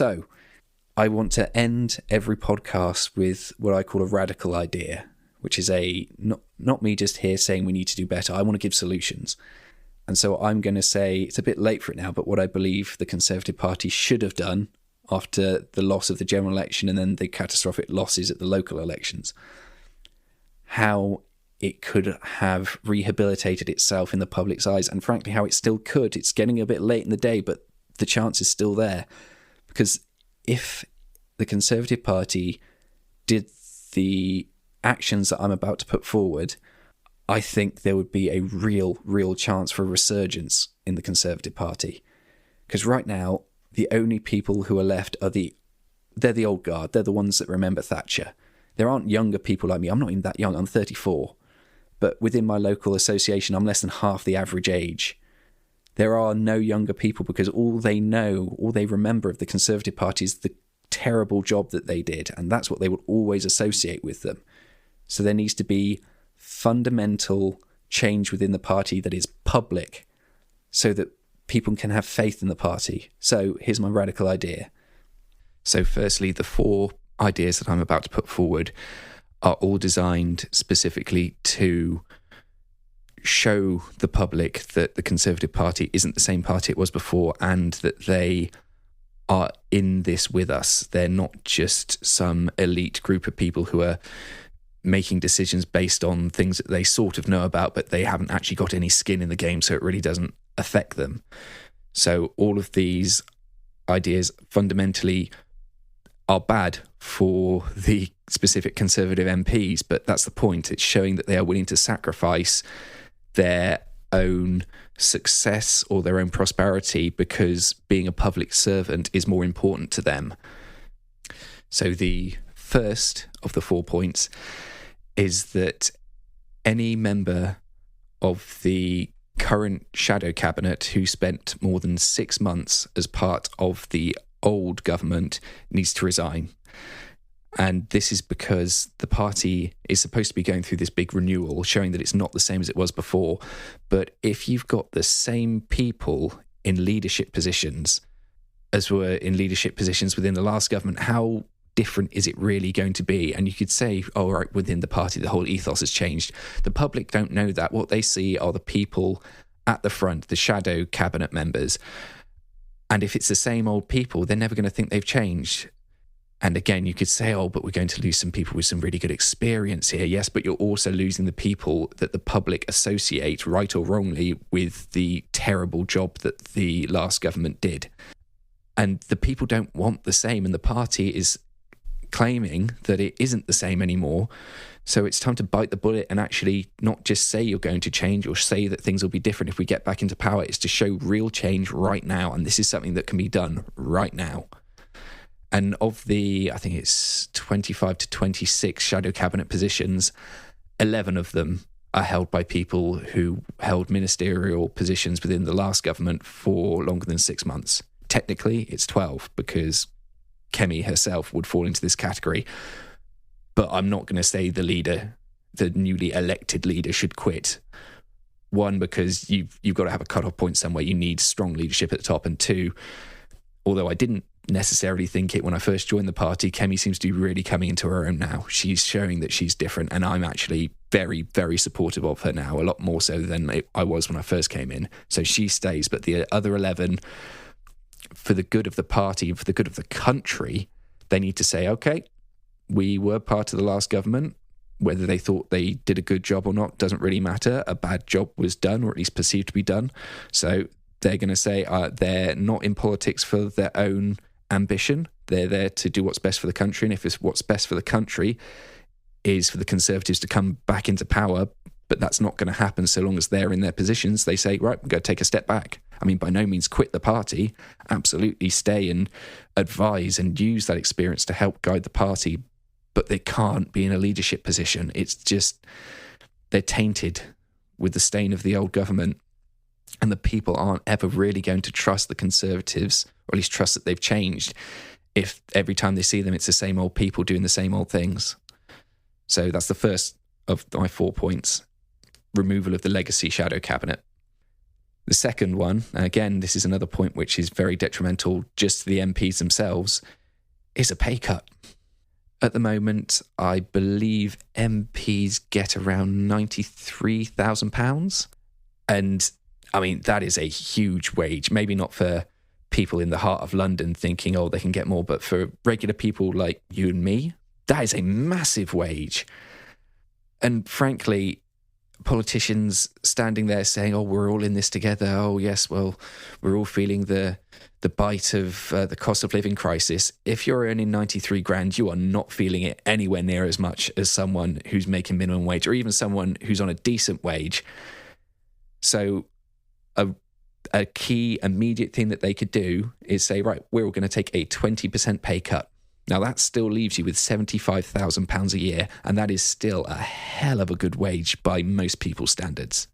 So, I want to end every podcast with what I call a radical idea, which is not me just here saying we need to do better. I want to give solutions. And so I'm going to say, it's a bit late for it now, but what I believe the Conservative Party should have done after the loss of the general election and then the catastrophic losses at the local elections. How it could have rehabilitated itself in the public's eyes, and frankly, how it still could. It's getting a bit late in the day, but the chance is still there. Because if the Conservative Party did the actions that I'm about to put forward, I think there would be a real chance for a resurgence in the Conservative Party. Because right now, the only people who are left are they're the old guard. They're the ones that remember Thatcher. There aren't younger people like me. I'm not even that young. I'm 34. But within my local association, I'm less than half the average age. There are no younger people because all they know, all they remember of the Conservative Party is the terrible job that they did. And that's what they will always associate with them. So there needs to be fundamental change within the party that is public so that people can have faith in the party. So here's my radical idea. So firstly, the 4 ideas that I'm about to put forward are all designed specifically to show the public that the Conservative Party isn't the same party it was before and that they are in this with us. They're not just some elite group of people who are making decisions based on things that they sort of know about, but they haven't actually got any skin in the game, so it really doesn't affect them. So all of these ideas fundamentally are bad for the specific Conservative MPs, but that's the point. It's showing that they are willing to sacrifice their own success or their own prosperity because being a public servant is more important to them. So the first of the 4 points is that any member of the current shadow cabinet who spent more than 6 months as part of the old government needs to resign. And this is because the party is supposed to be going through this big renewal, showing that it's not the same as it was before. But if you've got the same people in leadership positions as were in leadership positions within the last government, how different is it really going to be? And you could say, oh, right, within the party, the whole ethos has changed. The public don't know that. What they see are the people at the front, the shadow cabinet members. And if it's the same old people, they're never going to think they've changed. And again, you could say, oh, but we're going to lose some people with some really good experience here. Yes, but you're also losing the people that the public associate, right or wrongly, with the terrible job that the last government did. And the people don't want the same, and the party is claiming that it isn't the same anymore. So it's time to bite the bullet and actually not just say you're going to change or say that things will be different if we get back into power. It's to show real change right now. And this is something that can be done right now. And of the, I think it's 25 to 26 shadow cabinet positions, 11 of them are held by people who held ministerial positions within the last government for longer than 6 months. Technically, it's 12 because Kemi herself would fall into this category. But I'm not going to say the leader, the newly elected leader, should quit. One, because you've got to have a cut-off point somewhere. You need strong leadership at the top. And two, although I didn't necessarily think it when I first joined the party, Kemi seems to be really coming into her own now. She's showing that she's different, and I'm actually very, very supportive of her now, a lot more so than I was when I first came in. So she stays, but the other 11, for the good of the party and for the good of the country, they need to say, okay, we were part of the last government. Whether they thought they did a good job or not doesn't really matter. A bad job was done, or at least perceived to be done. So they're going to say they're not in politics for their own ambition. They're there to do what's best for the country. And if it's what's best for the country is for the Conservatives to come back into power, but that's not going to happen so long as they're in their positions, they say, right, we're going to take a step back. I mean, by no means quit the party. Absolutely stay and advise and use that experience to help guide the party. But they can't be in a leadership position. It's just, they're tainted with the stain of the old government. And the people aren't ever really going to trust the Conservatives, or at least trust that they've changed, if every time they see them, it's the same old people doing the same old things. So that's the first of my 4 points. Removal of the legacy shadow cabinet. The second one, again, this is another point which is very detrimental just to the MPs themselves, is a pay cut. At the moment, I believe MPs get around £93,000. And I mean, that is a huge wage. Maybe not for people in the heart of London thinking, oh, they can get more. But for regular people like you and me, that is a massive wage. And frankly, politicians standing there saying, oh, we're all in this together. Oh, yes, well, we're all feeling the bite of the cost of living crisis. If you're earning 93 grand, you are not feeling it anywhere near as much as someone who's making minimum wage or even someone who's on a decent wage. So a key immediate thing that they could do is say, right, we're all going to take a 20% pay cut. Now, that still leaves you with £75,000 a year, and that is still a hell of a good wage by most people's standards.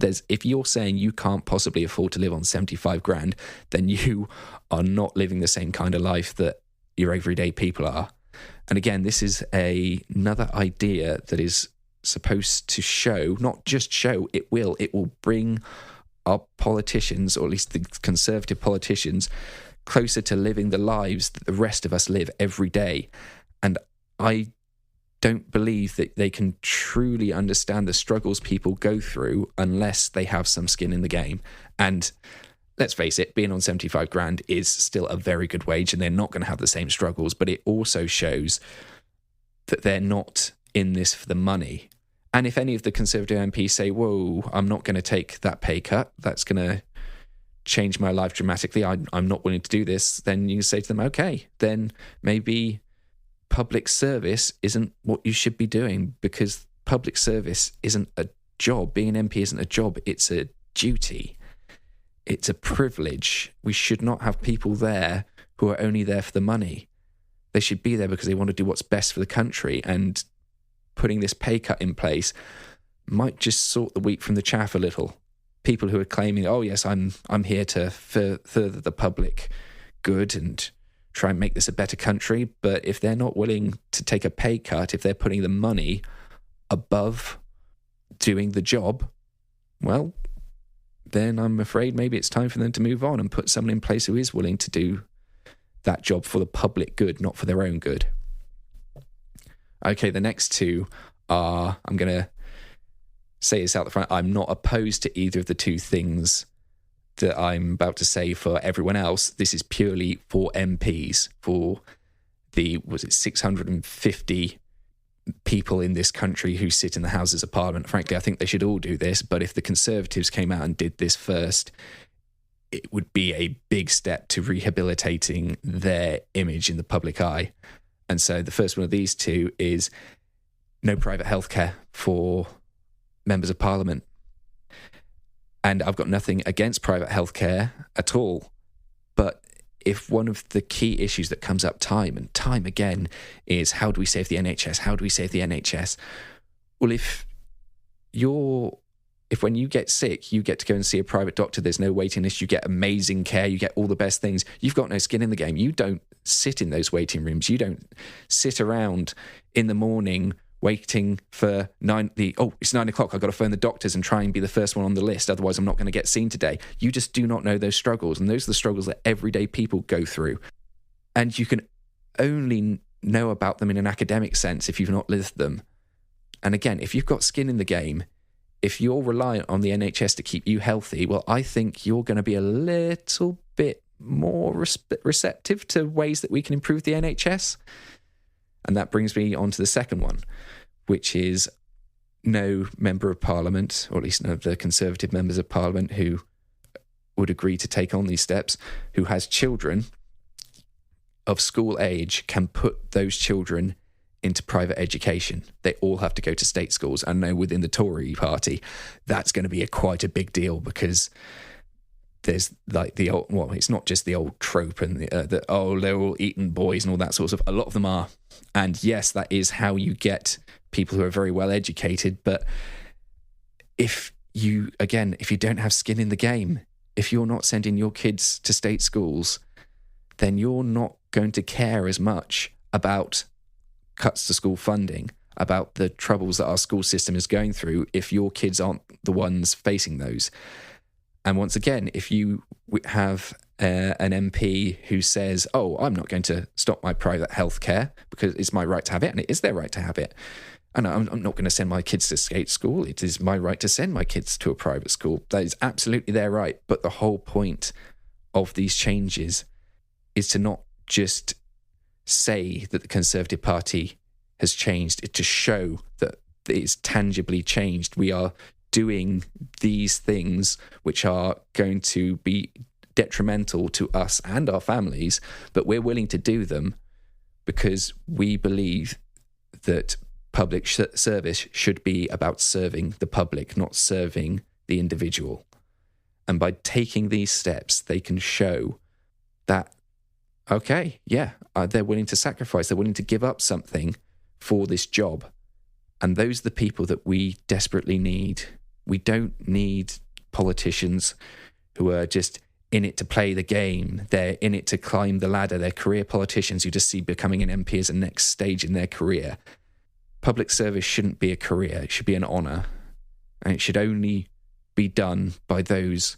If you're saying you can't possibly afford to live on 75 grand, then you are not living the same kind of life that your everyday people are. And again, this is another idea that is supposed to show, not just show, it will bring our politicians, or at least the conservative politicians, closer to living the lives that the rest of us live every day. And I don't believe that they can truly understand the struggles people go through unless they have some skin in the game. And let's face it, being on 75 grand is still a very good wage, and they're not going to have the same struggles, but it also shows that they're not in this for the money. And if any of the Conservative MPs say, whoa, I'm not going to take that pay cut, that's going to change my life dramatically, I'm not willing to do this, then you can say to them, okay, then maybe public service isn't what you should be doing, because public service isn't a job. Being an MP isn't a job, it's a duty. It's a privilege. We should not have people there who are only there for the money. They should be there because they want to do what's best for the country, and putting this pay cut in place might just sort the wheat from the chaff a little. People who are claiming, oh yes, I'm here to further the public good and try and make this a better country, but if they're not willing to take a pay cut, if they're putting the money above doing the job, well, then I'm afraid maybe it's time for them to move on and put someone in place who is willing to do that job for the public good, not for their own good. Okay, the next two are, I'm going to say this out the front, I'm not opposed to either of the two things that I'm about to say for everyone else. This is purely for MPs, for the, 650 people in this country who sit in the Houses of Parliament. Frankly, I think they should all do this, but if the Conservatives came out and did this first, it would be a big step to rehabilitating their image in the public eye. And so the first one of these two is no private healthcare for members of Parliament. And I've got nothing against private healthcare at all. But if one of the key issues that comes up time and time again is how do we save the NHS? How do we save the NHS? Well, if when you get sick, you get to go and see a private doctor, there's no waiting list, you get amazing care, you get all the best things, you've got no skin in the game. You don't sit in those waiting rooms. You don't sit around in the morning waiting for it's 9 o'clock, I've got to phone the doctors and try and be the first one on the list, otherwise I'm not going to get seen today. You just do not know those struggles, and those are the struggles that everyday people go through. And you can only know about them in an academic sense if you've not lived them. And again, if you've got skin in the game, if you're reliant on the NHS to keep you healthy, well, I think you're going to be a little bit more receptive to ways that we can improve the NHS. And that brings me on to the second one, which is no member of Parliament, or at least none of the Conservative members of Parliament who would agree to take on these steps, who has children of school age, can put those children into private education. They all have to go to state schools. I know within the Tory party, that's going to be quite a big deal, because there's like the old, well, it's not just the old trope and they're all Eton boys and all that sort of stuff. A lot of them are. And yes, that is how you get people who are very well educated. But if you don't have skin in the game, if you're not sending your kids to state schools, then you're not going to care as much about cuts to school funding, about the troubles that our school system is going through, if your kids aren't the ones facing those. And once again, if you have an MP who says, oh, I'm not going to stop my private healthcare because it's my right to have it, and it is their right to have it. And I'm not going to send my kids to state school. It is my right to send my kids to a private school. That is absolutely their right. But the whole point of these changes is to not just say that the Conservative Party has changed, it's to show that it's tangibly changed. We are doing these things which are going to be detrimental to us and our families, but we're willing to do them because we believe that public service should be about serving the public, not serving the individual. And by taking these steps, they can show that, okay, yeah, they're willing to sacrifice, they're willing to give up something for this job. And those are the people that we desperately need. We don't need politicians who are just in it to play the game. They're in it to climb the ladder. They're career politicians who just see becoming an MP as a next stage in their career. Public service shouldn't be a career. It should be an honour. And it should only be done by those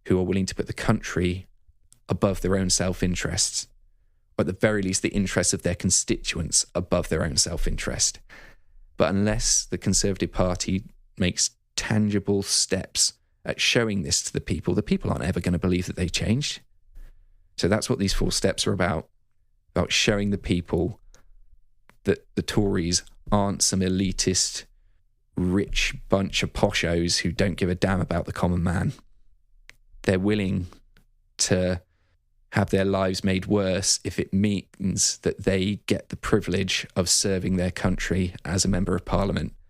who are willing to put the country above their own self-interests, or at the very least the interests of their constituents above their own self-interest. But unless the Conservative Party makes tangible steps at showing this to the people aren't ever going to believe that they changed. So that's what these 4 steps are about showing the people that the Tories aren't some elitist, rich bunch of poshos who don't give a damn about the common man. They're willing to have their lives made worse if it means that they get the privilege of serving their country as a member of parliament.